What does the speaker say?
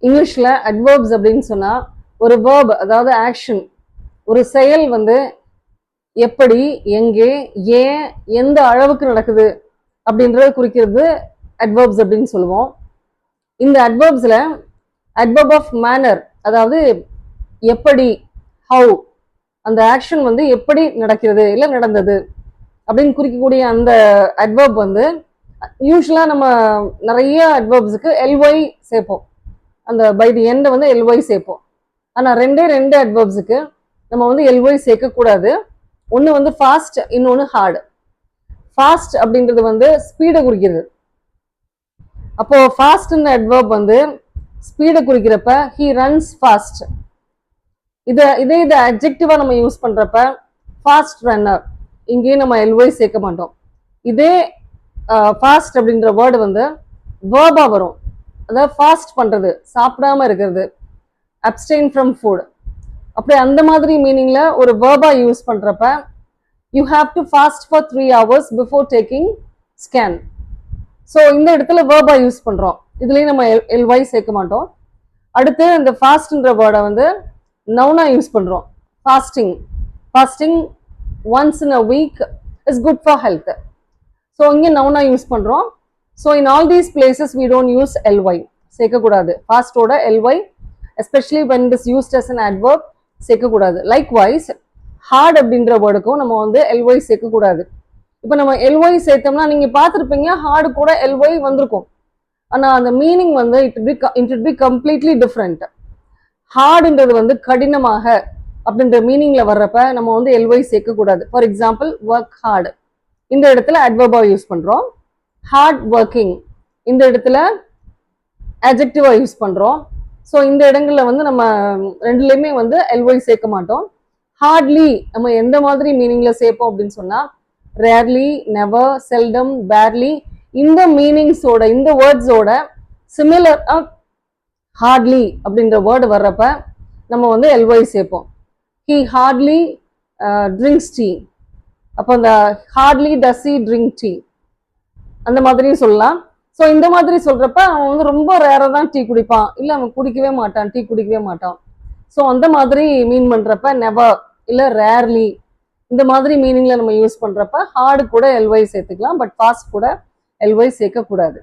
இங்கிலீஷ்ல அட்வர்ப்ஸ் அப்படின்னு சொன்னா ஒரு வேர்ப், அதாவது ஆக்ஷன், ஒரு செயல் வந்து எப்படி, எங்கே, ஏன், எந்த அளவுக்கு நடக்குது அப்படின்றத குறிக்கிறது அட்வர்ப்ஸ் அப்படின்னு சொல்லுவோம். இந்த அட்வர்ப்ஸ்ல அட்வர்ப் ஆஃப் மேனர், அதாவது எப்படி, ஹவு, அந்த ஆக்ஷன் வந்து எப்படி நடக்கிறது இல்ல நடந்தது அப்படின்னு குறிக்கக்கூடிய அந்த அட்வர்ப் வந்து யூஸ்வலா நம்ம நிறைய அட்வர்ப்ஸுக்கு எல்ஒய் சேர்ப்போம். அந்த பை தி எண்ட் வந்து எல்ஒய் சேர்ப்போம். ஆனா ரெண்டு அட்வர்ப்ஸுக்கு நம்ம வந்து எல்ஒய் சேர்க்க கூடாது. ஒன்னு வந்து ஃபாஸ்ட், இன்னொன்னு ஹார்டு. ஃபாஸ்ட் அப்படின்றது வந்து ஸ்பீடை குறிக்கிறது. அப்போ ஃபாஸ்ட்ன்ற அட்வர்ப் வந்து ஸ்பீடை குறிக்கிறப்ப ஹி ரன்ஸ் ஃபாஸ்ட். இதே இது அட்ஜெக்டிவா நம்ம யூஸ் பண்றப்ப ஃபாஸ்ட் ரன்னர், இங்கேயும் நம்ம எல்ஒய் சேர்க்க மாட்டோம். இதே ஃபாஸ்ட் அப்படின்ற வேர்டு வந்து வேர்பா வரும். அதாவது ஃபாஸ்ட் பண்றது, சாப்பிடாம இருக்கிறது, அப்ஸ்டெயின் ஃப்ரம் ஃபுட், அப்படி அந்த மாதிரி மீனிங்ல ஒரு வேர்பா யூஸ் பண்றப்ப you have to fast for 3 hours before taking scan. So இந்த இடத்துல வேர்பா யூஸ் பண்றோம். இதுலயும் நம்ம எல்ஒய் சேர்க்க மாட்டோம். அடுத்து இந்த ஃபாஸ்ட்ன்ற வேர்டை வந்து நவுனா யூஸ் பண்றோம். Fasting, fasting once in a week is good for health. So இங்கே நவுனா யூஸ் பண்றோம். So in all these places we don't use L Y, சேர்க்கக்கூடாது. ஃபாஸ்டோட L Y especially when it is used as an adverb சேர்க்கக்கூடாது. Likewise hard அப்படின்ற வேர்டுக்கும் நம்ம வந்து எல்ஒய் சேர்க்கக்கூடாது. இப்போ நம்ம எல்ஒய் சேர்த்தோம்னா நீங்க பார்த்துருப்பீங்க ஹார்டு கூட எல்ஒய் வந்திருக்கும். ஆனா அந்த மீனிங் வந்து இட் பி கம்ப்ளீட்லி டிஃப்ரெண்ட். ஹார்டுன்றது வந்து கடினமாக அப்படின்ற மீனிங்ல வர்றப்ப நம்ம வந்து எல்ஒய் சேர்க்கக்கூடாது. ஃபார் எக்ஸாம்பிள் ஒர்க் ஹார்டு, இந்த இடத்துல அட்வர்பா யூஸ் பண்றோம். ஹார்ட் ஒர்க்கிங், இந்த இடத்துல அட்ஜெக்டிவா யூஸ் பண்றோம். ஸோ இந்த இடங்கள்ல வந்து நம்ம ரெண்டுலையுமே வந்து எல்ஒய் சேர்க்க மாட்டோம். ஹார்ட்லி நம்ம எந்த மாதிரி மீனிங்ல சேர்ப்போம் அப்படின்னு சொன்னா ரேர்லி, நெவர், செல்டம், பேர்லி, இந்த மீனிங்ஸோட, இந்த வேர்ட்ஸோட சிமிலர் ஹார்ட்லி அப்படின்ற வேர்டு வர்றப்ப நம்ம வந்து எல்ஒய் சேர்ப்போம். ஹி ஹார்ட்லி ட்ரிங்க்ஸ் டீ, அப்போ அந்த hardly does he drink tea அந்த மாதிரியும் சொல்லலாம். ஸோ இந்த மாதிரி சொல்றப்ப அவன் வந்து ரொம்ப ரேரா தான் டீ குடிப்பான், இல்லை அவன் குடிக்கவே மாட்டான், டீ குடிக்கவே மாட்டான். ஸோ அந்த மாதிரி மீன் பண்றப்ப நெவர் இல்லை ரேர்லி இந்த மாதிரி மீனிங்ல நம்ம யூஸ் பண்றப்ப ஹார்டு கூட எல்ஒய் சேர்த்துக்கலாம். பட் ஃபாஸ்ட் கூட எல்ஒய் சேர்க்க கூடாது.